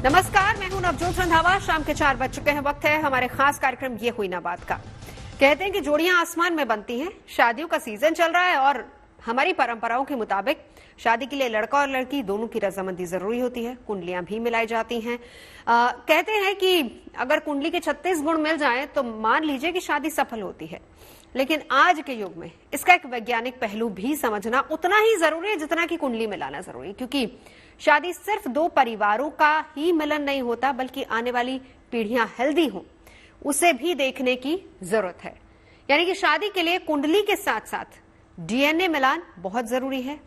नमस्कार, मैं हूं नवजोत रंधावा। शाम के 4 बज चुके हैं। वक्त है हमारे खास कार्यक्रम ये हुई ना बात का। कहते हैं कि जोड़ियां आसमान में बनती हैं। शादियों का सीजन चल रहा है और हमारी परंपराओं के मुताबिक शादी के लिए लड़का और लड़की दोनों की रजामंदी जरूरी होती है। कुंडलियां भी मिलाई जाती हैं। कहते हैं कि अगर कुंडली के 36 गुण मिल जाएं तो मान लीजिए कि शादी सफल होती है। लेकिन आज के युग में इसका एक वैज्ञानिक पहलू भी समझना उतना ही जरूरी है जितना कि कुंडली मिलाना जरूरी है, क्योंकि शादी सिर्फ दो परिवारों का ही मिलन नहीं होता, बल्कि आने वाली पीढ़ियां हेल्दी हों उसे भी देखने की जरूरत है। यानी कि शादी के लिए कुंडली के साथ साथ डीएनए मिलान बहुत जरूरी है।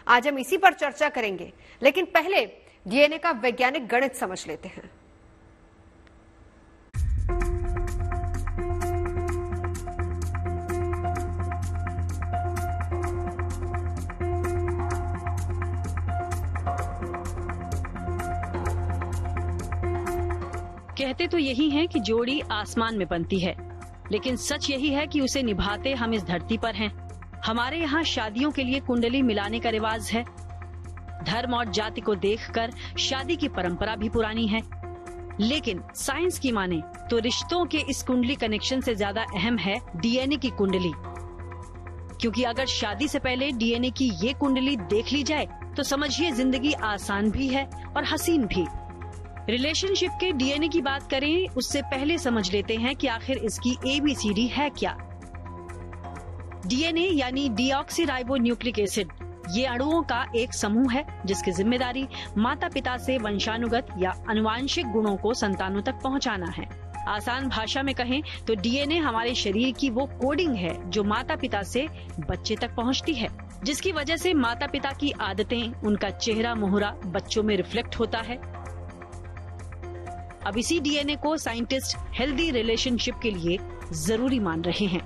आज हम इसी पर चर्चा करेंगे, लेकिन पहले डीएनए का वैज्ञानिक गणित समझ लेते हैं। कहते तो यही हैं कि जोड़ी आसमान में बनती है, लेकिन सच यही है कि उसे निभाते हम इस धरती पर हैं। हमारे यहाँ शादियों के लिए कुंडली मिलाने का रिवाज है। धर्म और जाति को देखकर शादी की परंपरा भी पुरानी है, लेकिन साइंस की माने तो रिश्तों के इस कुंडली कनेक्शन से ज्यादा अहम है डीएनए की कुंडली। क्योंकि अगर शादी से पहले डीएनए की ये कुंडली देख ली जाए तो समझिए जिंदगी आसान भी है और हसीन भी। रिलेशनशिप के डीएनए की बात करें उससे पहले समझ लेते हैं कि आखिर इसकी एबीसीडी है क्या। डीएनए यानी डीऑक्सीराइबोन्यूक्लिक एसिड ये अणुओं का एक समूह है जिसकी जिम्मेदारी माता पिता से वंशानुगत या आनुवांशिक गुणों को संतानों तक पहुंचाना है। आसान भाषा में कहें तो डीएनए हमारे शरीर की वो कोडिंग है जो माता पिता से बच्चे तक पहुंचती है, जिसकी वजह से माता पिता की आदतें, उनका चेहरा मुहरा बच्चों में रिफ्लेक्ट होता है। अब इसी डीएनए को साइंटिस्ट हेल्दी रिलेशनशिप के लिए जरूरी मान रहे हैं।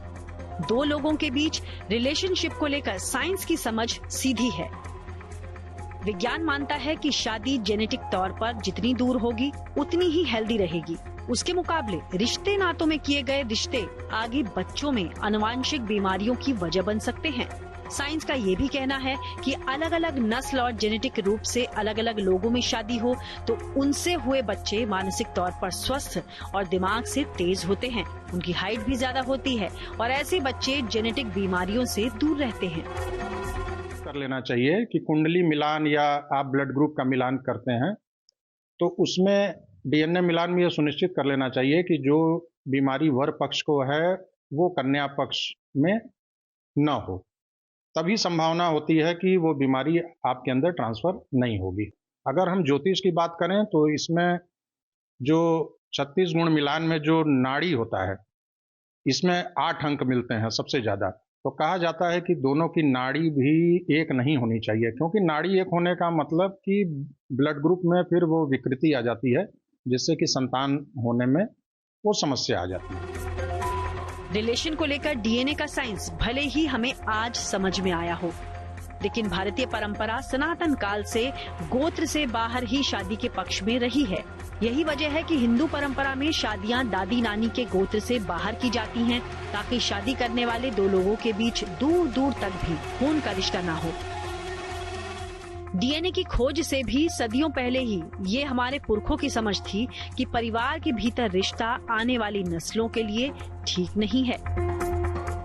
दो लोगों के बीच रिलेशनशिप को लेकर साइंस की समझ सीधी है। विज्ञान मानता है कि शादी जेनेटिक तौर पर जितनी दूर होगी उतनी ही हेल्दी रहेगी। उसके मुकाबले रिश्ते नातों में किए गए रिश्ते आगे बच्चों में आनुवांशिक बीमारियों की वजह बन सकते हैं। साइंस का ये भी कहना है कि अलग अलग नस्ल और जेनेटिक रूप से अलग अलग लोगों में शादी हो तो उनसे हुए बच्चे मानसिक तौर पर स्वस्थ और दिमाग से तेज होते हैं, उनकी हाइट भी ज्यादा होती है और ऐसे बच्चे जेनेटिक बीमारियों से दूर रहते हैं। कर लेना चाहिए कि कुंडली मिलान या आप ब्लड ग्रुप का मिलान करते हैं तो उसमें डीएनए मिलान में यह सुनिश्चित कर लेना चाहिए कि जो बीमारी वर पक्ष को है वो कन्या पक्ष में न हो। तभी संभावना होती है कि वो बीमारी आपके अंदर ट्रांसफर नहीं होगी। अगर हम ज्योतिष की बात करें तो इसमें जो 36 गुण मिलान में जो नाड़ी होता है इसमें 8 अंक मिलते हैं सबसे ज्यादा। तो कहा जाता है कि दोनों की नाड़ी भी एक नहीं होनी चाहिए, क्योंकि नाड़ी एक होने का मतलब कि ब्लड ग्रुप में फिर वो विकृति आ जाती है जिससे कि संतान होने में वो समस्या आ जाती है। रिलेशन को लेकर डीएनए का साइंस भले ही हमें आज समझ में आया हो, लेकिन भारतीय परंपरा सनातन काल से गोत्र से बाहर ही शादी के पक्ष में रही है। यही वजह है कि हिंदू परंपरा में शादियां दादी नानी के गोत्र से बाहर की जाती हैं, ताकि शादी करने वाले दो लोगों के बीच दूर दूर तक भी खून का रिश्ता ना हो। डीएनए की खोज से भी सदियों पहले ही ये हमारे पुरखों की समझ थी कि परिवार के भीतर रिश्ता आने वाली नस्लों के लिए ठीक नहीं है।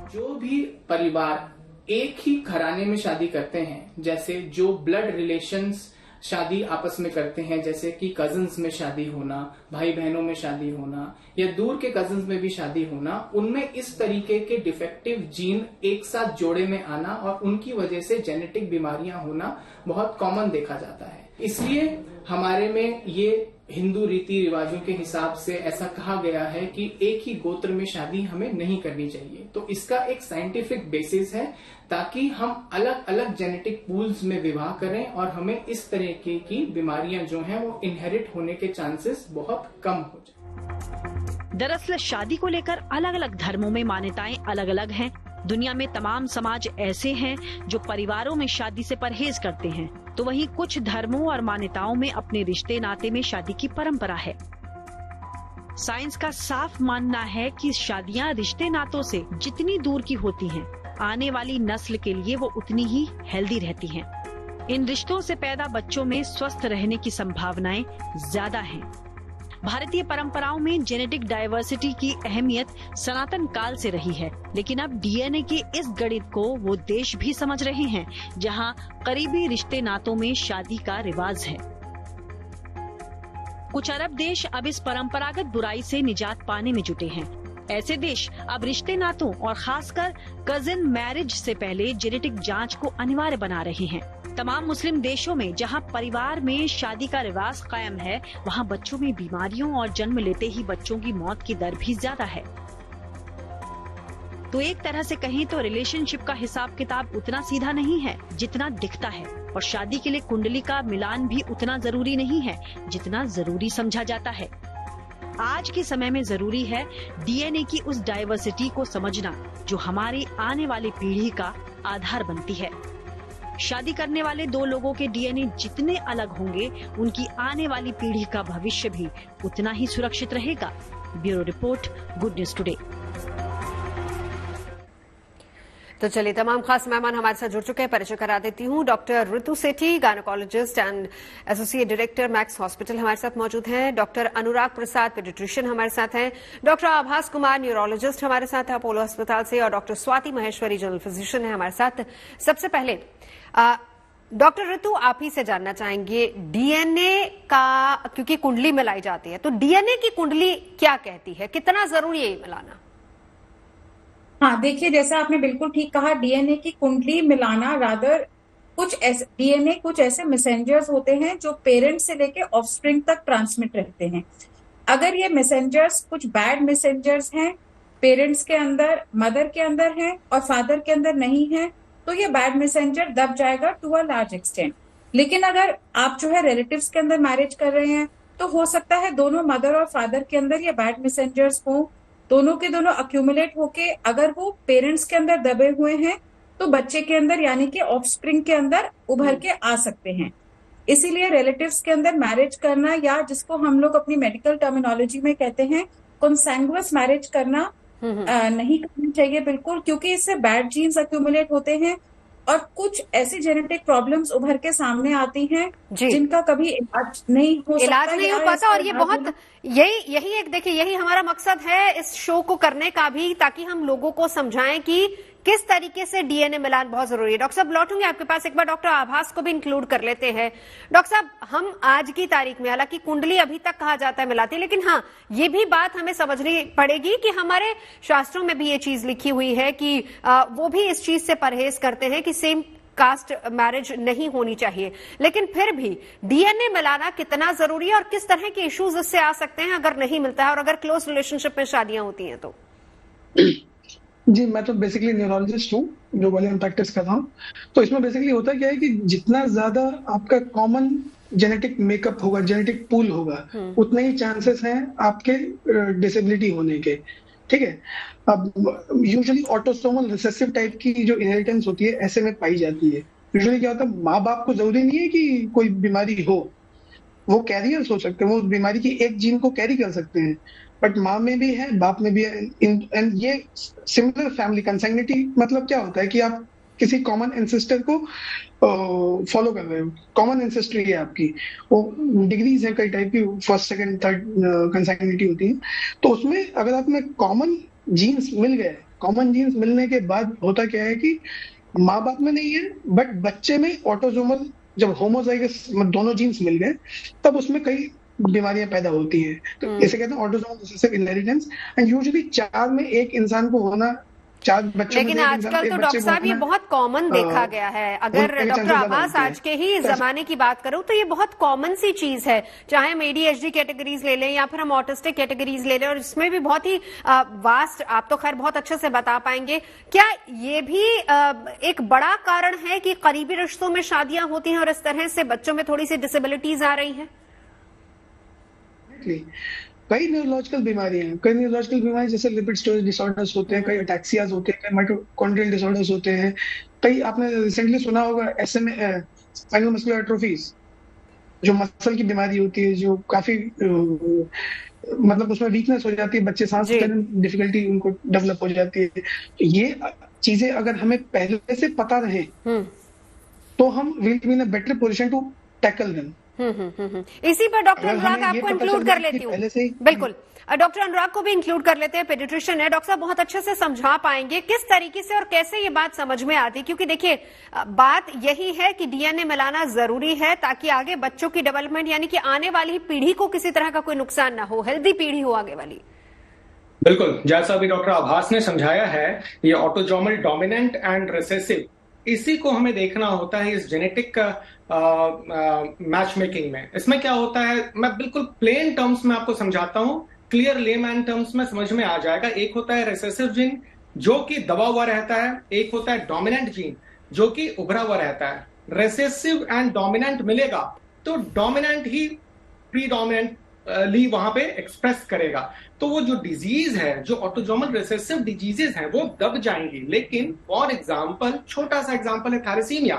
जो भी परिवार एक ही घराने में शादी करते हैं, जैसे जो ब्लड रिलेशंस शादी आपस में करते हैं, जैसे कि कजिन्स में शादी होना, भाई बहनों में शादी होना या दूर के कजिन्स में भी शादी होना, उनमें इस तरीके के डिफेक्टिव जीन एक साथ जोड़े में आना और उनकी वजह से जेनेटिक बीमारियां होना बहुत कॉमन देखा जाता है। इसलिए हमारे में ये हिंदू रीति रिवाजों के हिसाब से ऐसा कहा गया है कि एक ही गोत्र में शादी हमें नहीं करनी चाहिए। तो इसका एक साइंटिफिक बेसिस है ताकि हम अलग अलग जेनेटिक पूल्स में विवाह करें और हमें इस तरीके की बीमारियां जो हैं वो इनहेरिट होने के चांसेस बहुत कम हो जाए। दरअसल शादी को लेकर अलग अलग धर्मों में मान्यताएं अलग अलग हैं। दुनिया में तमाम समाज ऐसे हैं जो परिवारों में शादी से परहेज करते हैं, तो वहीं कुछ धर्मों और मान्यताओं में अपने रिश्ते नाते में शादी की परंपरा है। साइंस का साफ मानना है कि शादियां रिश्ते नातों से जितनी दूर की होती हैं, आने वाली नस्ल के लिए वो उतनी ही हेल्दी रहती हैं। इन रिश्तों से पैदा बच्चों में स्वस्थ रहने की संभावनाएं ज्यादा हैं। भारतीय परंपराओं में जेनेटिक डाइवर्सिटी की अहमियत सनातन काल से रही है, लेकिन अब डीएनए के इस गणित को वो देश भी समझ रहे हैं जहां करीबी रिश्ते नातों में शादी का रिवाज है। कुछ अरब देश अब इस परंपरागत बुराई से निजात पाने में जुटे हैं। ऐसे देश अब रिश्ते नातों और खासकर कजिन मैरिज से पहले जेनेटिक जांच को अनिवार्य बना रहे हैं। तमाम मुस्लिम देशों में जहां परिवार में शादी का रिवाज कायम है, वहां बच्चों में बीमारियों और जन्म लेते ही बच्चों की मौत की दर भी ज्यादा है। तो एक तरह से कहें तो रिलेशनशिप का हिसाब किताब उतना सीधा नहीं है जितना दिखता है, और शादी के लिए कुंडली का मिलान भी उतना जरूरी नहीं है जितना जरूरी समझा जाता है। आज के समय में जरूरी है डीएनए की उस डाइवर्सिटी को समझना जो हमारी आने वाली पीढ़ी का आधार बनती है। शादी करने वाले दो लोगों के डीएनए जितने अलग होंगे, उनकी आने वाली पीढ़ी का भविष्य भी उतना ही सुरक्षित रहेगा। Bureau report, good news today. तो चलिए, तमाम खास मेहमान हमारे साथ जुड़ चुके हैं। परिचय करा देती हूँ। Doctor Ritu Sethi, gynaecologist and associate director max hospital हमारे साथ मौजूद हैं। डॉक्टर अनुराग प्रसाद, पीडियाट्रिशियन हमारे साथ हैं। डॉक्टर आभास कुमार, न्यूरोलॉजिस्ट हमारे साथ है अपोलो अस्पताल से, और doctor Swati Maheshwari, general physician है हमारे साथ। सबसे पहले डॉक्टर ऋतु, आप ही से जानना चाहेंगे डीएनए का, क्योंकि कुंडली मिलाई जाती है, तो डीएनए की कुंडली क्या कहती है, कितना जरूरी है ये मिलाना? हाँ, देखिए, जैसा आपने बिल्कुल ठीक कहा, डीएनए की कुंडली मिलाना रादर डीएनए कुछ ऐसे मैसेंजर्स होते हैं जो पेरेंट्स से लेके ऑफस्प्रिंग तक ट्रांसमिट रहते हैं। अगर ये मैसेंजर्स कुछ बैड मैसेंजर्स हैं, पेरेंट्स के अंदर, मदर के अंदर हैं और फादर के अंदर नहीं है, तो ये बैड मैसेंजर दब जाएगा टू अ लार्ज एक्सटेंट। लेकिन अगर आप जो है रिलेटिव्स के अंदर मैरिज कर रहे हैं, तो हो सकता है दोनों मदर और फादर के अंदर ये बैड मैसेंजर्स हो, दोनों के दोनों अक्यूमुलेट होके अगर वो पेरेंट्स के अंदर दबे हुए हैं तो बच्चे के अंदर यानी कि ऑफस्प्रिंग के अंदर उभर के आ सकते हैं। इसीलिए रिलेटिव्स के अंदर मैरिज करना, या जिसको हम लोग अपनी मेडिकल टर्मिनोलॉजी में कहते हैं कॉन्सेंगुअस मैरिज करना, नहीं करनी चाहिए बिल्कुल, क्योंकि इससे बैड जीन्स अक्यूमुलेट होते हैं और कुछ ऐसी जेनेटिक प्रॉब्लम्स उभर के सामने आती हैं जिनका कभी इलाज नहीं हो पाता। और ये बहुत यही एक, देखिए, यही हमारा मकसद है इस शो को करने का भी, ताकि हम लोगों को समझाएं कि किस तरीके से डीएनए मिलान बहुत जरूरी है। डॉक्टर साहब, लौटूंगे आपके पास एक बार, डॉक्टर आभास को भी इंक्लूड कर लेते हैं। डॉक्टर साहब, हम आज की तारीख में, हालांकि कुंडली अभी तक कहा जाता है मिलाती, लेकिन हाँ, ये भी बात हमें समझनी पड़ेगी कि हमारे शास्त्रों में भी ये चीज लिखी हुई है कि वो भी इस चीज से परहेज करते हैं कि सेम कास्ट मैरिज नहीं होनी चाहिए। लेकिन फिर भी डीएनए मिलाना कितना जरूरी है और किस तरह के इश्यूज इससे आ सकते हैं अगर नहीं मिलता है, और अगर क्लोज रिलेशनशिप में शादियां होती हैं तो? जी, मैं तो बेसिकली न्यूरोलॉजिस्ट हूँ, जो वाले प्रैक्टिस कर रहा हूँ। तो इसमें बेसिकली होता क्या है कि जितना ज्यादा आपका कॉमन जेनेटिक मेकअप होगा, जेनेटिक पूल होगा, उतने ही चांसेस हैं आपके डिसेबिलिटी होने के। ठीक है। अब यूजुअली ऑटोसोमल रिसेसिव टाइप की जो इनहेरिटेंस होती है ऐसे में पाई जाती है। यूजुअली क्या होता है, माँ बाप को जरूरी नहीं है कि कोई बीमारी हो, वो कैरियर्स हो सकते हैं, वो बीमारी की एक जीन को कैरी कर सकते हैं, बट माँ में भी है, बाप में भी है। एंड ये सिमिलर फैमिली कंसैंग्निटी मतलब क्या होता है कि आप किसी कॉमन एंसेस्टर को फॉलो कर रहे हो, कॉमन एंसेस्ट्री है आपकी, वो डिग्रीज है कई टाइप की, फर्स्ट सेकंड थर्ड कंसैंग्निटी होती है। तो उसमें अगर आप में कॉमन जीन्स मिल गए, कॉमन जीन्स मिलने के बाद होता क्या है कि माँ बाप में नहीं है बट बच्चे में ऑटोसोमल, जब होमोजाइगस दोनों जीन्स मिल गए तब उसमें कई बीमारियां पैदा होती है। तो इसे कहते हैं autosomal recessive inheritance. And usually 4 में 1 इंसान को होना, 4 बच्चों में, लेकिन आजकल तो डॉक्टर साहब ये बहुत कॉमन देखा गया है। अगर डॉक्टर आभास आज के ही जमाने की बात करूं तो ये बहुत कॉमन सी चीज है, चाहे हम ADHD कैटेगरीज ले लें या फिर हम ऑटिस्टिक कैटेगरीज ले लें, और इसमें भी बहुत ही वास्ट, आप तो खैर बहुत अच्छे से बता पाएंगे। क्या ये भी एक बड़ा कारण है कि करीबी रिश्तों में शादियां होती हैं और इस तरह से बच्चों में थोड़ी सी डिसेबिलिटीज आ रही हैं? कई न्यूरोलॉजिकल बीमारियां हैं, कई न्यूरोलॉजिकल बीमारी जैसे लिपिड स्टोरेज डिसऑर्डर्स होते हैं, कई अटैक्सियाज होते हैं, कई माइटोकॉन्ड्रियल डिसऑर्डर्स होते हैं, कई आपने रिसेंटली सुना होगा SMA, स्पाइनल मस्कुलर एट्रोफीज, जो मसल की बीमारी होती है, जो काफी मतलब उसमें वीकनेस हो जाती है, बच्चे सांस लेने में डिफिकल्टी उनको डेवलप हो जाती है। तो ये चीजें अगर हमें पहले से पता रहे तो हम will be in a better position to tackle them. इसी पर डॉक्टर अनुराग आपको इंक्लूड कर लेती हूँ, बिल्कुल डॉक्टर अनुराग को भी इंक्लूड कर लेते हैं, पेडिट्रिशियन है। डॉक्टर साहब बहुत अच्छे से समझा पाएंगे किस तरीके से और कैसे ये बात समझ में आती, क्योंकि देखिए बात यही है कि डीएनए मिलाना जरूरी है ताकि आगे बच्चों की डेवलपमेंट यानी कि आने वाली पीढ़ी को किसी तरह का कोई नुकसान ना हो, हेल्दी पीढ़ी हो आगे वाली। बिल्कुल, जैसा अभी डॉक्टर आभास ने समझाया है, ये ऑटोजोमल डोमिनेंट एंड रिसेसिव, इसी को हमें देखना होता है इस जेनेटिक मैच मेकिंग में। इसमें क्या होता है, मैं बिल्कुल प्लेन टर्म्स में आपको समझाता हूं, क्लियर लेमैन टर्म्स में समझ में आ जाएगा। एक होता है रिसेसिव जीन जो कि दबा हुआ रहता है, एक होता है डोमिनेंट जीन जो कि उभरा हुआ रहता है। रिसेसिव एंड डोमिनेंट मिलेगा तो डोमिनेंट ही प्रीडोमिनेंटली वहां पे एक्सप्रेस करेगा, तो वो जो डिजीज है, जो ऑटोजोमल रिसेसिव डिजीजेस हैं, वो दब जाएंगी। लेकिन फॉर एग्जांपल, छोटा सा एग्जांपल है थैलेसीमिया।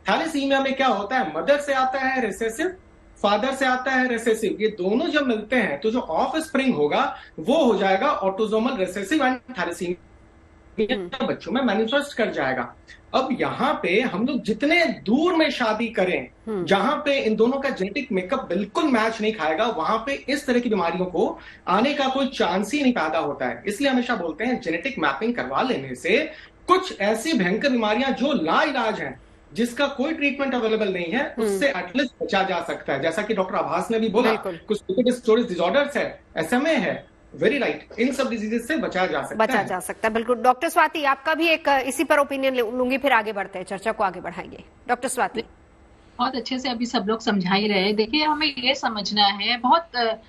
थैलेसीमिया में क्या होता है, मदर से आता है रिसेसिव, फादर से आता है रिसेसिव, ये दोनों जब मिलते हैं तो जो ऑफ स्प्रिंग होगा वो हो जाएगा ऑटोजोमल रिसेसिव एंड थैलेसीमिया बच्चों में मैनिफेस्ट कर जाएगा। अब यहाँ पे हम लोग जितने दूर में शादी करें, जहां पे इन दोनों का जेनेटिक मेकअप बिल्कुल मैच नहीं खाएगा, वहां पे इस तरह की बीमारियों को आने का कोई चांस ही नहीं पैदा होता है। इसलिए हमेशा बोलते हैं जेनेटिक मैपिंग करवा लेने से कुछ ऐसी भयंकर बीमारियां जो लाइलाज हैं, जिसका कोई ट्रीटमेंट अवेलेबल नहीं है, उससे एटलीस्ट बचा जा सकता है। जैसा कि डॉक्टर आभास ने भी बोला, कुछ स्टोरेज डिसऑर्डर्स है, SMA है, वेरी राइट, इन सब डिजीजेस से बचा जा सकता है। बिल्कुल। डॉक्टर स्वाति, आपका भी एक इसी पर ओपिनियन लूंगी, फिर आगे बढ़ते हैं, चर्चा को आगे बढ़ाएंगे। डॉक्टर स्वाति। बहुत अच्छे से अभी सब लोग समझा ही रहे। देखिए, हमें ये समझना है, बहुत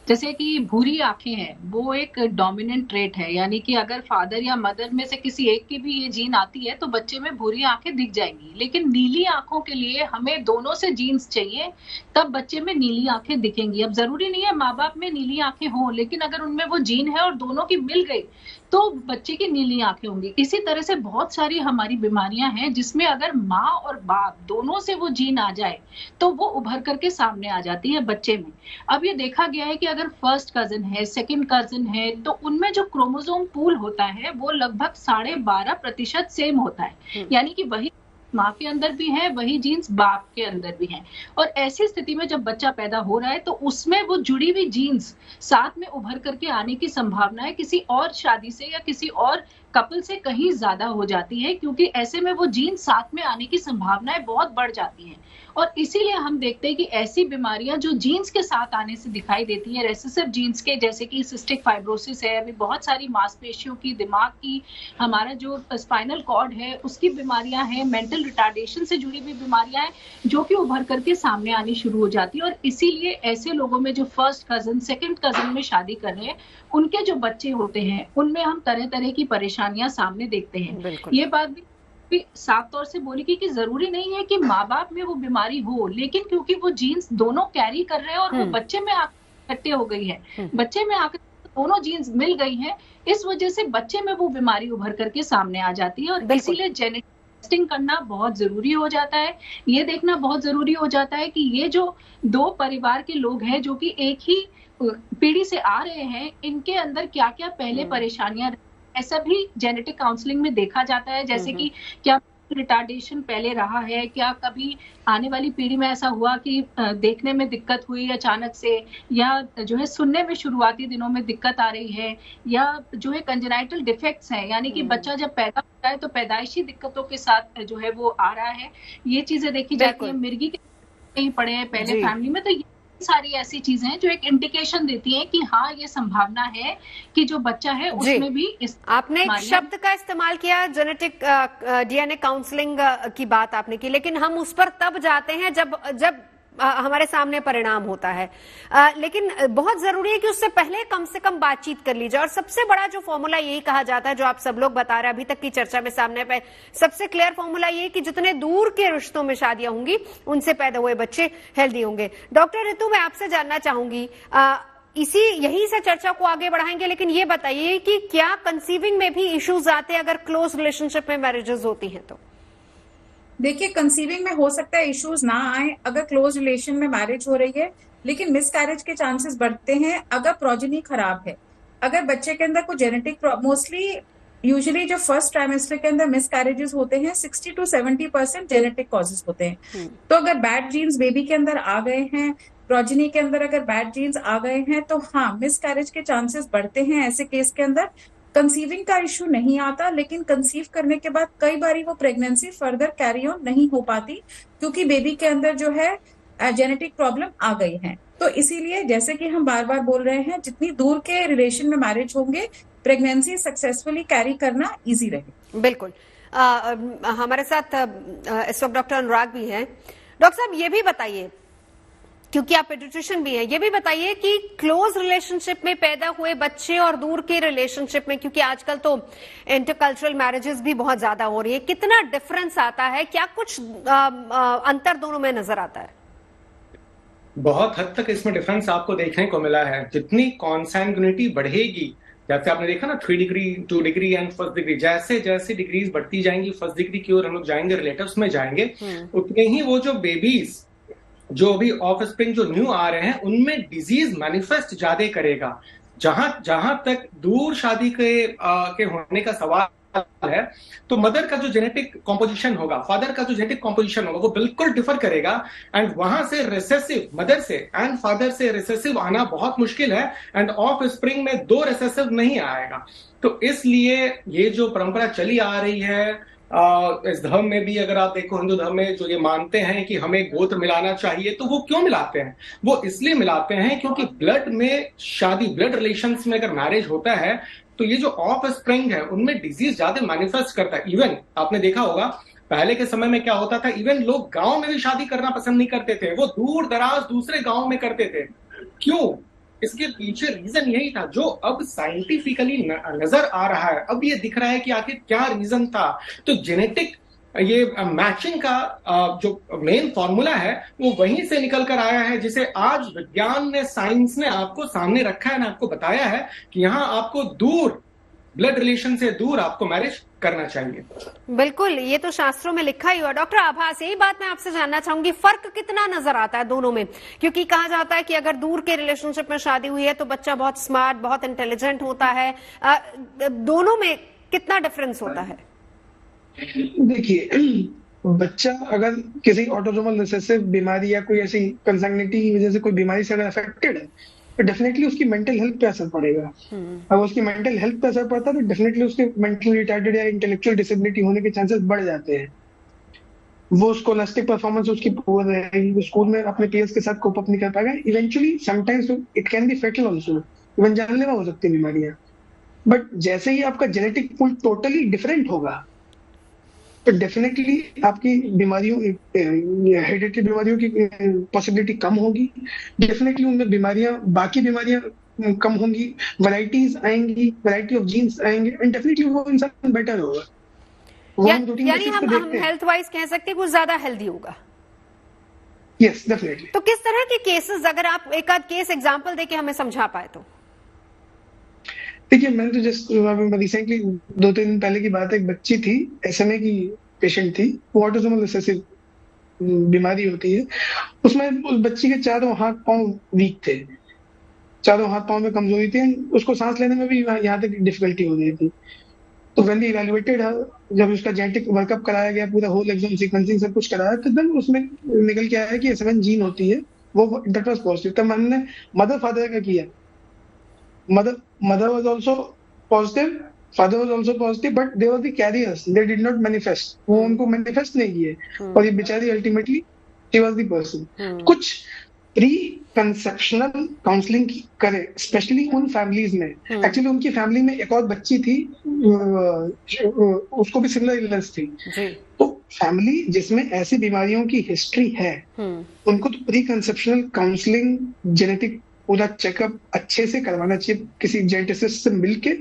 जैसे कि भूरी आंखें हैं, वो एक डोमिनेंट ट्रेट है, यानी कि अगर फादर या मदर में से किसी एक की भी ये जीन आती है तो बच्चे में भूरी आंखें दिख जाएंगी। लेकिन नीली आंखों के लिए हमें दोनों से जीन्स चाहिए, तब बच्चे में नीली आंखें दिखेंगी। अब जरूरी नहीं है माँ बाप में नीली आंखें हों, लेकिन अगर उनमें वो जीन है और दोनों की मिल गई तो बच्चे की नीली आंखें होंगी। इसी तरह से बहुत सारी हमारी बीमारियां हैं जिसमें अगर माँ और बाप दोनों से वो जीन आ जाए तो वो उभर करके सामने आ जाती है बच्चे में। अब ये देखा गया है कि अगर फर्स्ट कजन है, सेकंड कजन है, तो उनमें जो क्रोमोसोम पूल होता है वो लगभग 12.5% सेम होता है, यानी कि वही माँ के अंदर भी है, वही जीन्स बाप के अंदर भी है। और ऐसी स्थिति में जब बच्चा पैदा हो रहा है तो उसमें वो जुड़ी हुई जीन्स साथ में उभर करके आने की संभावना है किसी और शादी से या किसी और कपल से कहीं ज्यादा हो जाती है, क्योंकि ऐसे में वो जीन्स साथ में आने की संभावनाएं बहुत बढ़ जाती हैं। और इसीलिए हम देखते हैं कि ऐसी बीमारियां जो जीन्स के साथ आने से दिखाई देती है, रेसेसिव जीन्स के, जैसे कि सिस्टिक फाइब्रोसिस है, अभी बहुत सारी मांसपेशियों की, दिमाग की, हमारा जो स्पाइनल कॉर्ड है उसकी बीमारियां हैं, मेंटल रिटार्डेशन से जुड़ी हुई बीमारियां हैं जो कि उभर करके सामने आनी शुरू हो जाती है। और इसीलिए ऐसे लोगों में जो फर्स्ट कजन, सेकेंड कजन में शादी कर रहे हैं, उनके जो बच्चे होते हैं उनमें हम तरह तरह की परेशानियां सामने देखते हैं। ये बात भी साफ तौर से बोली कि जरूरी नहीं है कि माँ बाप में वो बीमारी हो, लेकिन क्योंकि वो जीन्स दोनों कैरी कर रहे हैं और वो बच्चे में आकर इकट्ठे हो गई है, बच्चे में आकर दोनों जीन्स मिल गई हैं, इस वजह से बच्चे में वो बीमारी उभर करके सामने आ जाती है। और इसीलिए जेनेटिक टेस्टिंग करना बहुत जरूरी हो जाता है। ये देखना बहुत जरूरी हो जाता है कि ये जो दो परिवार के लोग हैं जो कि एक ही पीढ़ी से आ रहे हैं, इनके अंदर क्या क्या पहले परेशानियां, ऐसा भी जेनेटिक काउंसलिंग में देखा जाता है, जैसे कि क्या रिटार्डेशन पहले रहा है, क्या कभी आने वाली पीढ़ी में ऐसा हुआ कि देखने में दिक्कत हुई अचानक से, या जो है सुनने में शुरुआती दिनों में दिक्कत आ रही है, या जो है कंजेनाइटल डिफेक्ट्स हैं, यानी कि बच्चा जब पैदा होता है तो पैदाइशी दिक्कतों के साथ जो है वो आ रहा है, ये चीजें देखी जाती है। मिर्गी के कहीं पड़े हैं पहले फैमिली में, तो ये सारी ऐसी चीजें हैं जो एक इंडिकेशन देती हैं कि हाँ, ये संभावना है कि जो बच्चा है उसमें भी इस। आपने एक शब्द का इस्तेमाल किया, जेनेटिक डीएनए काउंसलिंग की बात आपने की, लेकिन हम उस पर तब जाते हैं जब हमारे सामने परिणाम होता है, लेकिन बहुत जरूरी है कि उससे पहले कम से कम बातचीत कर लीजिए। और सबसे बड़ा जो फॉर्मूला यही कहा जाता है, जो आप सब लोग बता रहे हैं अभी तक की चर्चा में सामने पे, सबसे क्लियर फॉर्मूला ये कि जितने दूर के रिश्तों में शादियां होंगी उनसे पैदा हुए बच्चे हेल्दी होंगे। डॉक्टर ऋतु, मैं आपसे जानना चाहूंगी, यही से चर्चा को आगे बढ़ाएंगे, लेकिन ये बताइए कि क्या कंसीविंग में भी इश्यूज आते हैं अगर क्लोज रिलेशनशिप में मैरिजेस होती हैं तो? देखिए, कंसीविंग में हो सकता है इश्यूज ना आए अगर क्लोज रिलेशन में मैरिज हो रही है, लेकिन मिसकैरेज के चांसेस बढ़ते हैं अगर प्रोजेनी खराब है, अगर बच्चे के अंदर कोई जेनेटिक, मोस्टली यूजुअली जो फर्स्ट ट्राइमेस्टर के अंदर मिसकैरेजेस होते हैं 60 to 70% जेनेटिक कॉजेज होते हैं। तो अगर बैड जीन्स बेबी के अंदर आ गए हैं, प्रोजेनी के अंदर अगर बैड जीन्स आ गए हैं, तो हाँ मिसकैरेज के चांसेस बढ़ते हैं। ऐसे केस के अंदर कंसीविंग का इश्यू नहीं आता, लेकिन कंसीव करने के बाद कई बार वो प्रेगनेंसी फर्दर कैरी ऑन नहीं हो पाती, क्योंकि बेबी के अंदर जो है जेनेटिक प्रॉब्लम आ गई है। तो इसीलिए जैसे कि हम बार बार बोल रहे हैं, जितनी दूर के रिलेशन में मैरिज होंगे, प्रेगनेंसी सक्सेसफुली कैरी करना इजी रहे। बिल्कुल। हमारे साथ इस वक्त डॉक्टर अनुराग भी हैं। डॉक्टर साहब, ये भी बताइए, क्योंकि आप पेडिट्रिशियन भी हैं, ये भी बताइए कि क्लोज रिलेशनशिप में पैदा हुए बच्चे और दूर के रिलेशनशिप में, क्योंकि आजकल तो इंटरकल्चरल मैरिजेस भी बहुत ज्यादा हो रही है, कितना डिफरेंस आता है? क्या कुछ अंतर दोनों में नजर आता है? बहुत हद तक इसमें डिफरेंस आपको देखने को मिला है। जितनी कॉन्सैंग्युनिटी बढ़ेगी, जैसे आपने देखा ना 3 degree 2 degree and 1st degree, जैसे जैसे डिग्रीज बढ़ती जाएंगी 1st डिग्री की ओर हम लोग जाएंगे, रिलेटिव्स में जाएंगे, उतने ही वो जो बेबीज जो अभी ऑफ स्प्रिंग जो न्यू आ रहे हैं उनमें डिजीज मैनिफेस्ट ज्यादा करेगा। जहां तक दूर शादी के होने का सवाल है, तो मदर का जो जेनेटिक कॉम्पोजिशन होगा, फादर का जो जेनेटिक कॉम्पोजिशन होगा, वो बिल्कुल डिफर करेगा। एंड वहां से रिसेसिव, मदर से एंड फादर से रिसेसिव आना बहुत मुश्किल है, एंड ऑफ स्प्रिंग में 2 रिसेसिव नहीं आएगा। तो इसलिए ये जो परंपरा चली आ रही है, इस धर्म में भी अगर आप देखो, हिंदू धर्म में जो ये मानते हैं कि हमें गोत्र मिलाना चाहिए, तो वो क्यों मिलाते हैं? वो इसलिए मिलाते हैं क्योंकि ब्लड में शादी, ब्लड रिलेशंस में अगर मैरिज होता है, तो ये जो ऑफ स्प्रिंग है उनमें डिजीज ज्यादा मैनिफेस्ट करता है। इवन आपने देखा होगा पहले के समय में क्या होता था, इवन लोग गांव में भी शादी करना पसंद नहीं करते थे, वो दूर दराज दूसरे गांव में करते थे। क्यों? इसके पीछे रीजन यही था, जो अब साइंटिफिकली नजर आ रहा है, अब ये दिख रहा है कि आखिर क्या रीजन था। तो जेनेटिक ये मैचिंग का जो मेन फॉर्मूला है वो वहीं से निकल कर आया है, जिसे आज विज्ञान ने, साइंस ने आपको सामने रखा है ना, आपको बताया है कि यहाँ आपको दूर, ब्लड रिलेशन से दूर आपको मैरिज करना चाहिए। बिल्कुल, ये तो शास्त्रों में लिखा ही हुआ। डॉक्टर आभास, यही बात मैं आपसे जानना चाहूंगी, फर्क कितना नजर आता है दोनों में? क्योंकि कहा जाता है कि अगर दूर के रिलेशनशिप में शादी हुई है तो बच्चा बहुत स्मार्ट, बहुत इंटेलिजेंट होता है। दोनों में कितना डिफरेंस होता है? देखिए, बच्चा अगर किसी ऑटोसोमल रिसेसिव बीमारी या कोई ऐसी कंसैंग्युनिटी की वजह से कोई बीमारी से अगर अफेक्टेड है, तो डेफिनेटली उसकी मेंटल हेल्थ पे असर पड़ेगा। अगर उसकी मेंटल हेल्थ पे असर पड़ता है तो डेफिनेटली उसके मेंटली रिटार्डेड या इंटेलेक्चुअल डिसेबिलिटी होने के चांसेस बढ़ जाते हैं। वो स्कॉलस्टिक परफॉर्मेंस उसकी पुअर रहेगी, वो स्कूल में अपने पीयर्स के साथ कोप अप नहीं कर पाएगा। Eventually sometimes it can be fatal also, even जानलेवा हो सकती है बीमारियां। बट जैसे ही आपका जेनेटिक पूल टोटली डिफरेंट होगा, तो डेफिनेटली आपकी बीमारियों, हेरिडिटरी बीमारियों की पॉसिबिलिटी कम होगी। डेफिनेटली उनमें बीमारियां, बाकी बीमारियां कम होंगी, वैरायटीज आएंगी, वैरायटी ऑफ जीन्स आएंगे, एंड डेफिनेटली वो इंसान बेटर होगा। यानी हम हेल्थ वाइज कह सकते हैं कुछ ज्यादा हेल्दी होगा। Yes, definitely. तो किस तरह के केसेस, अगर आप एक आध केस एग्जांपल देके हमें समझा पाए तो? देखिए, मैंने तो जस्ट रिसेंटली 2-3 दिन पहले की बात है, एक बच्ची थी, SMA की पेशेंट थी, वो ऑटोसोमल रिसेसिव बीमारी होती है। उसमें उस बच्ची के चारों हाथ पांव वीक थे, चारों हाथ पांव में कमजोरी थी, उसको सांस लेने में भी यहाँ तक डिफिकल्टी हो रही थी। तो व्हेन वी इवैल्यूएटेड हर, जब उसका जेनेटिक वर्कअप कराया गया, पूरा होल एक्सोम सीक्वेंसिंग सब कुछ कराया, तो देन उसमें निकल के आया कि S7 जीन होती है, वो दैट वाज पॉजिटिव। तब हमने मदर फादर का किया, mother was also positive, father was also positive, but they were the carriers, they did not manifest, वो उनको manifest नहीं किए, और ये बेचारी ultimately she was the person। कुछ प्री कंसेप्शनल काउंसलिंग करे, स्पेशली उन फैमिलीज में। एक्चुअली उनकी फैमिली में एक और बच्ची थी, उसको भी सिमिलर इलनेस थी। तो फैमिली जिसमें ऐसी बीमारियों की हिस्ट्री है, उनको तो प्री कंसेप्शनल काउंसलिंग, जेनेटिक पूरा चेकअप अच्छे से करवाना चाहिए, किसी जेनेटिसिस्ट से मिलके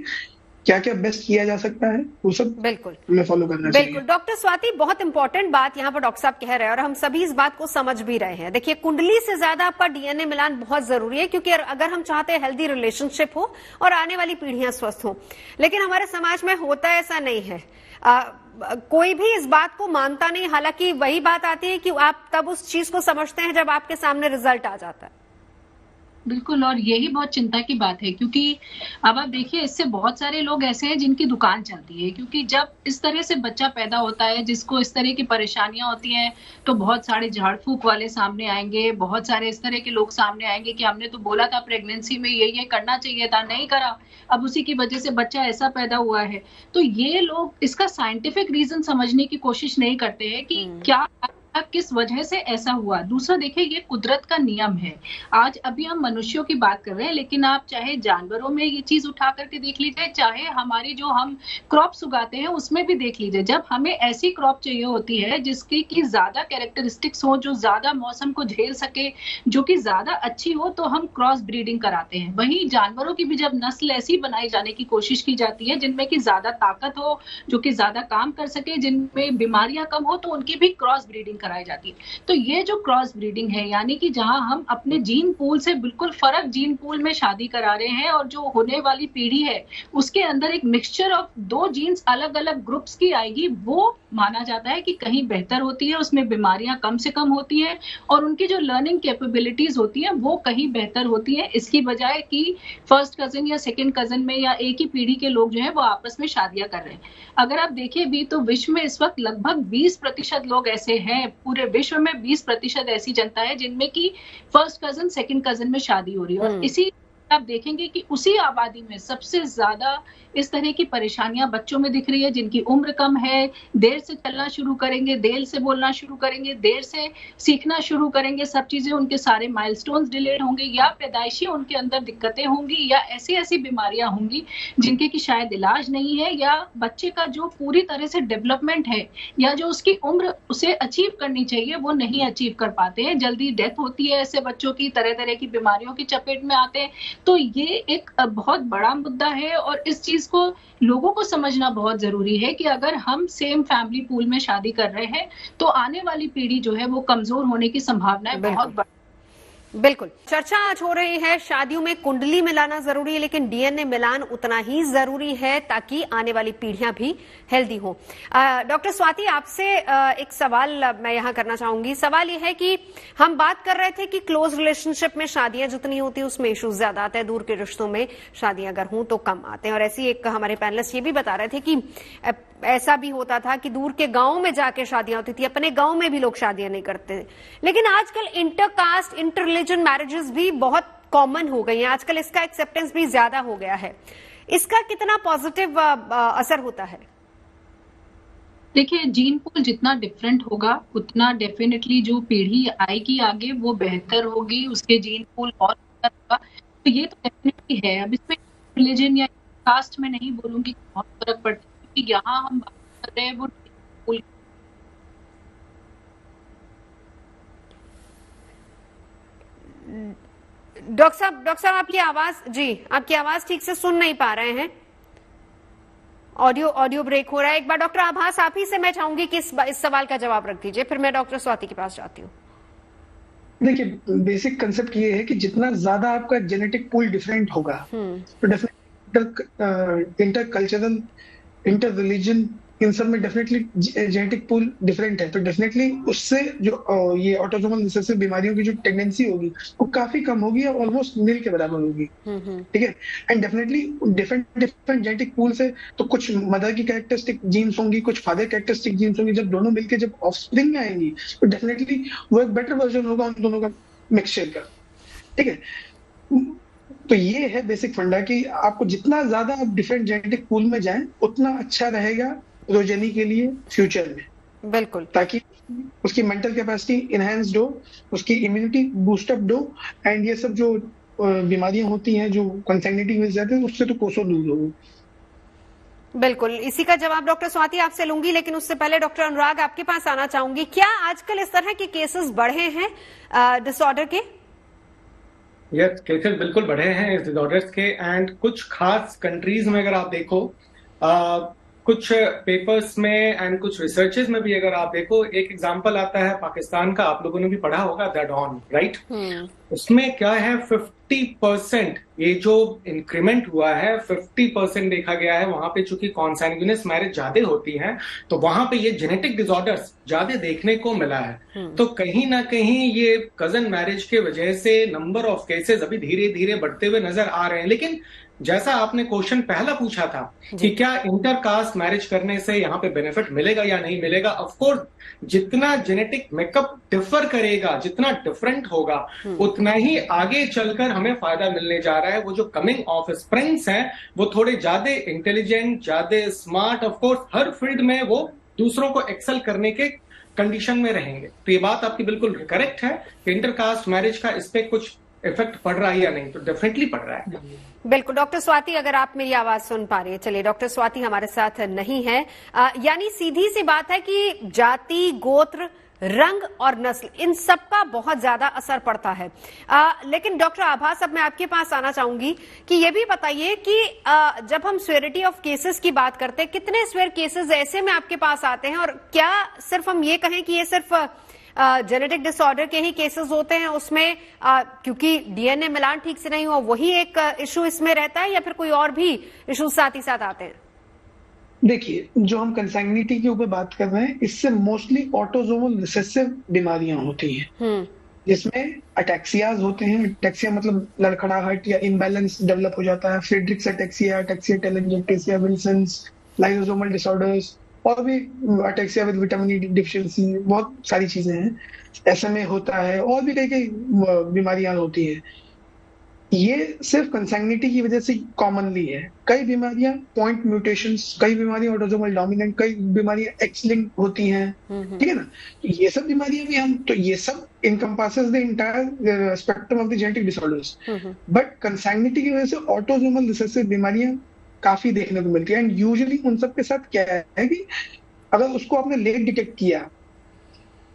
क्या क्या बेस्ट किया जा सकता है वो सब बिल्कुल हमें फॉलो करना चाहिए। बिल्कुल। डॉक्टर स्वाति, बहुत इंपॉर्टेंट बात यहाँ पर डॉक्टर साहब कह रहे हैं और हम सभी इस बात को समझ भी रहे हैं। देखिए, कुंडली से ज्यादा आपका डीएनए मिलान बहुत जरूरी है, क्योंकि अगर हम चाहते हैं हेल्दी रिलेशनशिप हो और आने वाली पीढ़ियां स्वस्थ हो, लेकिन हमारे समाज में होता ऐसा नहीं है। कोई भी इस बात को मानता नहीं। हालांकि वही बात आती है कि आप तब उस चीज को समझते हैं जब आपके सामने रिजल्ट आ जाता है। बिल्कुल, और यही बहुत चिंता की बात है, क्योंकि अब आप देखिए इससे बहुत सारे लोग ऐसे हैं जिनकी दुकान चलती है, क्योंकि जब इस तरह से बच्चा पैदा होता है जिसको इस तरह की परेशानियां होती हैं, तो बहुत सारे झाड़ फूक वाले सामने आएंगे, बहुत सारे इस तरह के लोग सामने आएंगे कि हमने तो बोला था प्रेगनेंसी में ये करना चाहिए था, नहीं करा, अब उसी की वजह से बच्चा ऐसा पैदा हुआ है। तो ये लोग इसका साइंटिफिक रीजन समझने की कोशिश नहीं करते हैं कि क्या किस वजह से ऐसा हुआ। दूसरा देखिए, ये कुदरत का नियम है। आज अभी हम मनुष्यों की बात कर रहे हैं, लेकिन आप चाहे जानवरों में ये चीज उठा करके देख लीजिए, चाहे हमारी जो हम क्रॉप्स उगाते हैं उसमें भी देख लीजिए। जब हमें ऐसी क्रॉप चाहिए होती है जिसकी की ज्यादा कैरेक्टरिस्टिक्स हो, जो ज्यादा मौसम को झेल सके, जो कि ज्यादा अच्छी हो, तो हम क्रॉस ब्रीडिंग कराते हैं। वहीं जानवरों की भी जब नस्ल ऐसी बनाई जाने की कोशिश की जाती है जिनमें की ज्यादा ताकत हो, जो कि ज्यादा काम कर सके, जिनमें बीमारियां कम हो, तो उनकी भी क्रॉस ब्रीडिंग कराई जाती है। तो ये जो क्रॉस ब्रीडिंग है, यानी कि जहां हम अपने जीन पूल से बिल्कुल फर्क जीन पूल में शादी करा रहे हैं, और जो होने वाली पीढ़ी है उसके अंदर एक मिक्सचर ऑफ दो जीन्स अलग अलग ग्रुप्स की आएगी, वो माना जाता है कि कहीं बेहतर होती है, उसमें बीमारियां कम से कम होती हैं, और उनकी जो लर्निंग कैपेबिलिटीज होती हैं वो कहीं बेहतर होती हैं, इसकी बजाय कि फर्स्ट कजन या सेकेंड कजन में या एक ही पीढ़ी के लोग जो है वो आपस में शादियां कर रहे हैं। अगर आप देखिए भी, तो विश्व में इस वक्त लगभग 20% लोग ऐसे हैं, पूरे विश्व में 20% ऐसी जनता है जिनमें की फर्स्ट कजन सेकंड कजन में शादी हो रही है। और इसी आप देखेंगे कि उसी आबादी में सबसे ज्यादा इस तरह की परेशानियां बच्चों में दिख रही है, जिनकी उम्र कम है, देर से चलना शुरू करेंगे, देर से बोलना शुरू करेंगे, देर से सीखना शुरू करेंगे, सब चीजें उनके सारे माइलस्टोन्स डिलेड होंगे, या पैदाइशी उनके अंदर दिक्कतें होंगी, या ऐसी ऐसी बीमारियां होंगी जिनके की शायद इलाज नहीं है, या बच्चे का जो पूरी तरह से डेवलपमेंट है या जो उसकी उम्र उसे अचीव करनी चाहिए वो नहीं अचीव कर पाते हैं। जल्दी डेथ होती है ऐसे बच्चों की, तरह तरह की बीमारियों की चपेट में आते हैं। तो ये एक बहुत बड़ा मुद्दा है, और इस चीज को लोगों को समझना बहुत जरूरी है कि अगर हम सेम फैमिली पूल में शादी कर रहे हैं तो आने वाली पीढ़ी जो है वो कमजोर होने की संभावना बहुत बड़ी। बिल्कुल, चर्चा आज हो रही है शादियों में कुंडली मिलाना जरूरी है, लेकिन डीएनए मिलान उतना ही जरूरी है ताकि आने वाली पीढ़ियां भी हेल्दी हो। डॉक्टर स्वाति, आपसे एक सवाल मैं यहां करना चाहूंगी। सवाल यह है कि हम बात कर रहे थे कि क्लोज रिलेशनशिप में शादियां जितनी होती है उसमें इश्यूज ज्यादा आते हैं, दूर के रिश्तों में शादियां अगर हों तो कम आते हैं। और ऐसी एक हमारे पैनलिस्ट ये भी बता रहे थे कि ऐसा भी होता था कि दूर के गांव में जाके शादियां होती थी, अपने गांव में भी लोग शादियां नहीं करते। लेकिन आजकल इंटरकास्ट इंटर रिलीजन मैरिजेस भी बहुत कॉमन हो गई हैं, आजकल इसका एक्सेप्टेंस भी ज्यादा हो गया है। इसका कितना पॉजिटिव असर होता है? देखिए, जीन पूल जितना डिफरेंट होगा उतना डेफिनेटली जो पीढ़ी आएगी आगे वो बेहतर होगी, उसके जीन पूल और बेहतर होगा। तो ये तो डेफिनेटली है। अब इसमें रिलीजन या कास्ट में नहीं बोलूंगी बहुत फर्क पड़ता है, क्योंकि यहाँ हम बात कर रहे हैं वो पूल। डॉक्टर साहब आपकी आवाज ठीक से सुन नहीं पा रहे हैं, ऑडियो ब्रेक हो रहा है। एक बार डॉक्टर आभास, आप ही से मैं चाहूंगी कि इस सवाल का जवाब रख दीजिए, फिर मैं डॉक्टर स्वाति के पास जाती हूँ। देखिए, बेसिक कंसेप्ट ये है कि जितना ज्यादा आपका जेनेटिक पूल डिफरेंट होगा तो definitely inter cultural, inter religion, इन सब में डेफिनेटली जेनेटिक पूल डिफरेंट है। तो डेफिनेटली उससे जो ये ऑटोसोमल रिसेसिव बीमारियों की जो टेंडेंसी होगी वो काफी कम होगी, और ऑलमोस्ट नील के बराबर होगी। ठीक है। And definitely different genetic pool से तो कुछ मदर की कैरेक्टरिस्टिक जीन्स होंगी, कुछ फादर कैरेक्टरिस्टिक जीन्स होंगी। जब दोनों मिलकर जब ऑफस्प्रिंग में आएंगी तो डेफिनेटली वो एक बेटर वर्जन होगा उन दोनों का मिक्सचर का। ठीक है। तो ये है बेसिक फंडा कि आपको जितना ज्यादा आप डिफरेंट जेनेटिक पूल में जाएं उतना अच्छा रहेगा रोजनी के लिए फ्यूचर में। बिल्कुल, ताकि उसकी मेंटल कैपेसिटी इनहेंस्ड हो, उसकी इम्यूनिटी बूस्टअप हो, एंड ये सब जो बीमारियां होती हैं जो कंसैंग्यूनिटी मिल जाते हैं उससे तो कोसों दूर हो। बिल्कुल, इसी का जवाब डॉक्टर स्वाति आपसे लूंगी, लेकिन उससे पहले डॉक्टर अनुराग आपके पास आना चाहूंगी। क्या आजकल इस तरह के केसेस बढ़े हैं डिसऑर्डर के? यस, केसेस बिल्कुल बढ़े हैं इस डिसऑर्डर्स के, एंड कुछ खास कंट्रीज में अगर आप देखो, कुछ पेपर्स में एंड कुछ रिसर्चेस में भी अगर आप देखो, एक एग्जांपल आता है पाकिस्तान का, आप लोगों ने भी पढ़ा होगा, द डॉन, राइट? उसमें क्या है 50% ये जो इंक्रीमेंट हुआ है 50% देखा गया है। वहां पे चूंकि कॉन्सैंग्यूनियस मैरिज ज्यादा होती है तो वहां पे ये जेनेटिक डिसऑर्डर्स ज्यादा देखने को मिला है। तो कहीं ना कहीं ये कजन मैरिज के वजह से नंबर ऑफ केसेस अभी धीरे धीरे बढ़ते हुए नजर आ रहे हैं। लेकिन जैसा आपने क्वेश्चन पहला पूछा था कि क्या इंटरकास्ट मैरिज करने से यहाँ पे बेनिफिट मिलेगा या नहीं मिलेगा, ऑफ कोर्स जितना जेनेटिक मेकअप डिफर करेगा, जितना डिफरेंट होगा, उतना ही आगे चलकर हमें फायदा मिलने जा रहा है। वो जो कमिंग ऑफ स्प्रिंग्स हैं वो थोड़े ज्यादा इंटेलिजेंट, ज्यादा smart, of course her field में वो दूसरों को एक्सेल करने के कंडीशन में रहेंगे। तो ये बात आपकी बिल्कुल करेक्ट है कि इंटरकास्ट मैरिज का इस पे कुछ इफेक्ट पड़ रहा है या नहीं, तो डेफिनेटली पड़ रहा है। बिल्कुल। डॉक्टर स्वाति, अगर आप मेरी आवाज सुन पा रही है, चलिए डॉक्टर स्वाति हमारे साथ नहीं है। यानी सीधी सी बात है कि जाति, गोत्र, रंग और नस्ल, इन सब का बहुत ज्यादा असर पड़ता है। लेकिन डॉक्टर आभास, अब मैं आपके पास आना चाहूंगी कि ये भी बताइए कि जब हम स्वेरिटी ऑफ केसेस की बात करते हैं, कितने स्वेर केसेस ऐसे में आपके पास आते हैं, और क्या सिर्फ हम ये कहें कि ये सिर्फ जेनेटिक डिसऑर्डर के ही केसेस होते हैं, उसमें क्योंकि डीएनए मिलान ठीक से नहीं हुआ वही एक इशू इसमें रहता है, या फिर कोई और भी इशू साथ ही साथ आते हैं? देखिए, जो हम कंसैंग्निटी के ऊपर बात कर रहे हैं, इससे मोस्टली ऑटोसोमल रिसेसिव बीमारियां होती हैं, जिसमें अटैक्सियाज होते हैं। अटैक्सिया मतलब लड़खड़ाहट या इम्बैलेंस डेवलप हो जाता है। Friedreich's ataxia, ataxia telangiectasia, Wilson's, lysosomal disorders, और भी ataxia with vitamin E deficiency, बहुत सारी चीजें हैं। SMA होता है, और भी कई बीमारियां होती हैं। ये सिर्फ कंसैंग्निटी की वजह से कॉमनली है। कई बीमारियां पॉइंट म्यूटेशंस, कई बीमारियां ऑटोसोमल डोमिनेंट, कई बीमारियां एक्स लिंक होती हैं, ठीक है ना। तो ये सब बीमारियां भी तो ये सब encompasses the entire spectrum of the genetic disorders. But consanguinity की वजह से ऑटोसोमल रिसेसिव बीमारियां काफी देखने को मिलती है। एंड यूजुअली उन सब के साथ क्या है कि अगर उसको आपने लेट डिटेक्ट किया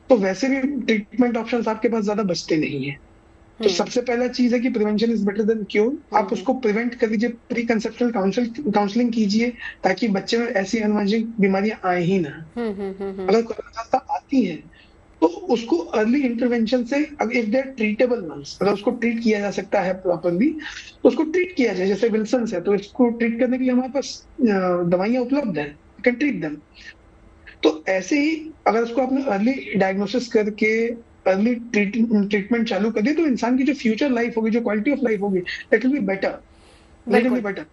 तो वैसे भी ट्रीटमेंट ऑप्शंस आपके पास ज्यादा बचते नहीं है। तो सबसे पहला चीज है कि prevention is better than cure. आप उसको प्रिवेंट कर लीजिए, प्री कंसेप्शुअल काउंसलिंग कीजिए, ताकि बच्चे में ऐसी अनवांछित बीमारियां आए ही ना। अगर कोई आती है तो उसको अर्ली इंटरवेंशन से, if they are treatable ones, अगर उसको ट्रीट किया जा सकता है प्रॉपरली तो उसको ट्रीट किया जाए। जैसे विल्सन्स है तो इसको ट्रीट करने के लिए हमारे पास दवाइयां उपलब्ध हैं, कैन ट्रीट देम। तो ऐसे ही अगर उसको आपने अर्ली डायग्नोसिस करके अर्ली ट्रीटमेंट चालू कर दिया तो इंसान की जो फ्यूचर लाइफ होगी, जो क्वालिटी ऑफ लाइफ होगी, दैट विल बी बेटर।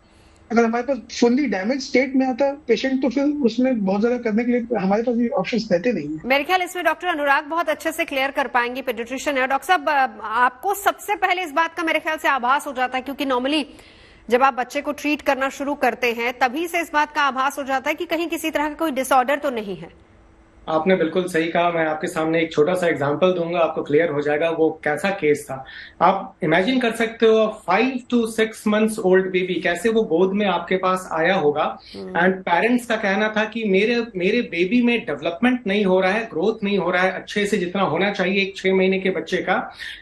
अगर हमारे पास फुल्ली डैमेज स्टेट में आता है पेशेंट, तो फिर उसमें बहुत ज्यादा करने के लिए हमारे पास ये ऑप्शंस रहते नहीं है। मेरे ख्याल इसमें डॉक्टर अनुराग बहुत अच्छे से क्लियर कर पाएंगे, पेडियाट्रिशियन है। डॉक्टर साहब, आपको सबसे पहले इस बात का मेरे ख्याल से आभास हो जाता है, क्योंकि नॉर्मली जब आप बच्चे को ट्रीट करना शुरू करते हैं तभी से इस बात का आभास हो जाता है कि कहीं किसी तरह का कोई डिसऑर्डर तो नहीं है। आपने बिल्कुल सही कहा। मैं आपके सामने एक छोटा सा एग्जांपल दूंगा, आपको क्लियर हो जाएगा वो कैसा केस था। आप इमेजिन कर सकते हो 5 to 6 months ओल्ड बेबी कैसे वो गोद में आपके पास आया होगा, एंड पेरेंट्स का कहना था कि मेरे बेबी में डेवलपमेंट नहीं हो रहा है, ग्रोथ नहीं हो रहा है अच्छे से जितना होना चाहिए एक 6 महीने के बच्चे का।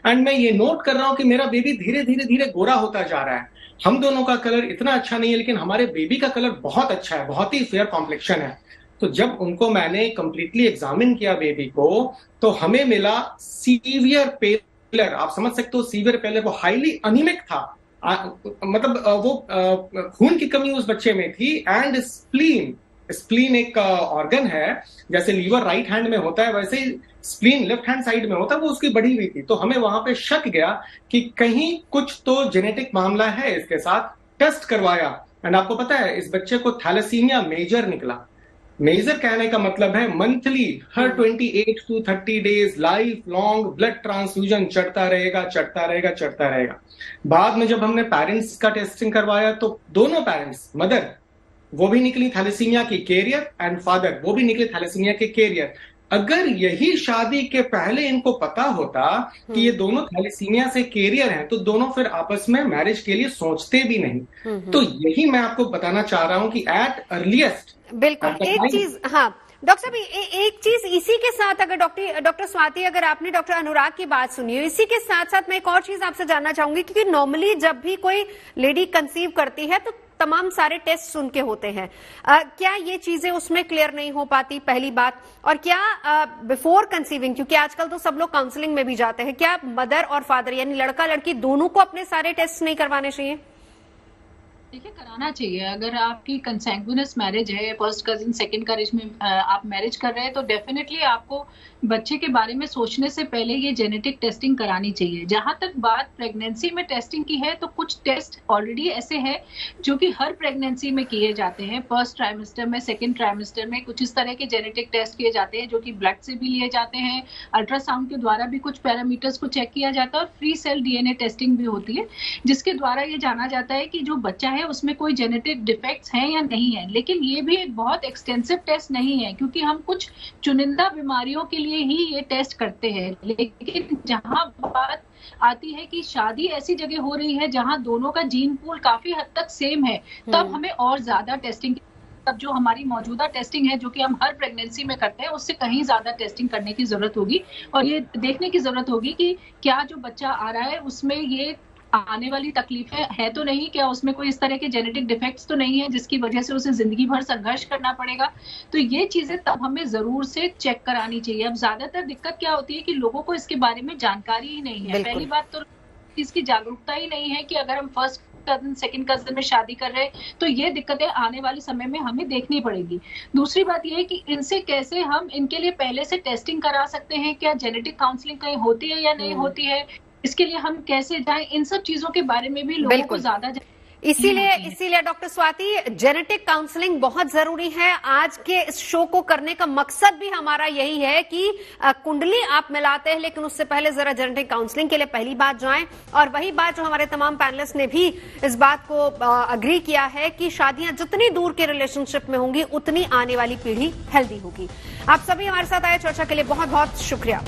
एंड मैं ये नोट कर रहा हूं कि मेरा बेबी धीरे धीरे गोरा होता जा रहा है। हम दोनों का कलर इतना अच्छा नहीं है, लेकिन हमारे बेबी का कलर बहुत अच्छा है, बहुत ही फेयर कॉम्प्लेक्शन है। तो जब उनको मैंने कंप्लीटली एग्जामिन किया बेबी को, तो हमें मिला सीवियर पेलर। आप समझ सकते हो सीवियर पेलर, वो हाईली अनीमिक था, मतलब वो खून की कमी उस बच्चे में थी। एंड स्प्लीन एक ऑर्गन है, जैसे लीवर राइट हैंड में होता है वैसे ही स्प्लीन लेफ्ट हैंड साइड में होता है, वो उसकी बढ़ी हुई थी। तो हमें वहां पे शक गया कि कहीं कुछ तो जेनेटिक मामला है इसके साथ। टेस्ट करवाया एंड आपको पता है इस बच्चे को थैलेसीमिया मेजर निकला। मेजर कहने का मतलब है monthly her 28 to 30 days life long blood transfusion चढ़ता रहेगा। बाद में जब हमने पेरेंट्स का टेस्टिंग करवाया तो दोनों पेरेंट्स, मदर वो भी निकली थैलेसीमिया की कैरियर एंड फादर वो भी निकले थैलेसीमिया के कैरियर। अगर यही शादी के पहले इनको पता होता कि ये दोनों थैलेसीमिया से कैरियर हैं, तो दोनों फिर आपस में मैरिज के लिए सोचते भी नहीं। तो यही मैं आपको बताना चाह रहा हूं कि एट अर्लीस्ट बिल्कुल एक चीज, हाँ डॉक्टर साहब एक चीज इसी के साथ, अगर डॉक्टर स्वाति, अगर आपने डॉक्टर अनुराग की बात सुनी हो, इसी के साथ साथ मैं एक और चीज आपसे जानना चाहूंगी, क्योंकि नॉर्मली जब भी कोई लेडी कंसीव करती है तो तमाम सारे टेस्ट उनके होते हैं, क्या ये चीजें उसमें क्लियर नहीं हो पाती, पहली बात, और क्या बिफोर कंसीविंग, क्योंकि आजकल तो सब लोग काउंसलिंग में भी जाते हैं, क्या मदर और फादर यानी लड़का लड़की दोनों को अपने सारे टेस्ट नहीं करवाने चाहिए? देखिए, कराना चाहिए। अगर आपकी कंसैंग्विनस मैरिज है, फर्स्ट कजिन सेकंड कजिन में आप मैरिज कर रहे हैं, तो डेफिनेटली आपको बच्चे के बारे में सोचने से पहले ये जेनेटिक टेस्टिंग करानी चाहिए। जहां तक बात प्रेगनेंसी में टेस्टिंग की है, तो कुछ टेस्ट ऑलरेडी ऐसे हैं जो कि हर प्रेगनेंसी में किए जाते हैं। फर्स्ट ट्राइमेस्टर में, सेकेंड ट्राइमेस्टर में कुछ इस तरह के जेनेटिक टेस्ट किए जाते हैं, जो कि ब्लड से भी लिए जाते हैं, अल्ट्रासाउंड के द्वारा भी कुछ पैरामीटर्स को चेक किया जाता है, और फ्री सेल DNA टेस्टिंग भी होती है, जिसके द्वारा ये जाना जाता है कि जो बच्चा है उसमें कोई जेनेटिक डिफेक्ट्स हैं या नहीं है। लेकिन ये भी एक बहुत एक्सटेंसिव टेस्ट नहीं है, क्योंकि हम कुछ चुनिंदा बीमारियों के लिए ही ये टेस्ट करते हैं। लेकिन जहां बात आती है कि शादी ऐसी जगह हो रही है जहां दोनों का जीन पूल काफी हद तक सेम है, तब हमें और ज्यादा टेस्टिंग, तब जो हमारी मौजूदा टेस्टिंग है जो कि हम हर प्रेगनेंसी में करते हैं, उससे कहीं ज्यादा टेस्टिंग करने की जरूरत होगी, और ये देखने की जरूरत होगी कि क्या जो बच्चा आ रहा है उसमें ये आने वाली तकलीफें है तो नहीं, क्या उसमें कोई इस तरह के जेनेटिक डिफेक्ट्स तो नहीं है जिसकी वजह से उसे जिंदगी भर संघर्ष करना पड़ेगा। तो ये चीजें तब हमें जरूर से चेक करानी चाहिए। अब ज्यादातर दिक्कत क्या होती है कि लोगों को इसके बारे में जानकारी ही नहीं है। पहली बात तो इसकी जागरूकता ही नहीं है कि अगर हम फर्स्ट कजिन सेकंड कजिन में शादी कर रहे हैं तो ये दिक्कतें आने वाले समय में हमें देखनी पड़ेगी। दूसरी बात ये है कि इनसे कैसे हम इनके लिए पहले से टेस्टिंग करा सकते हैं, क्या जेनेटिक काउंसलिंग कहीं होती है या नहीं होती है, इसके लिए हम कैसे जाएं, इन सब चीजों के बारे में भी लोगों को ज्यादा इसीलिए डॉक्टर स्वाति, जेनेटिक काउंसलिंग बहुत जरूरी है। आज के इस शो को करने का मकसद भी हमारा यही है कि कुंडली आप मिलाते हैं, लेकिन उससे पहले जरा जेनेटिक काउंसलिंग के लिए पहली बात जाएं। और वही बात जो हमारे तमाम पैनलिस्ट ने भी इस बात को अग्री किया है कि शादियां जितनी दूर के रिलेशनशिप में होंगी उतनी आने वाली पीढ़ी हेल्दी होगी। आप सभी हमारे साथ आए चर्चा के लिए बहुत बहुत शुक्रिया।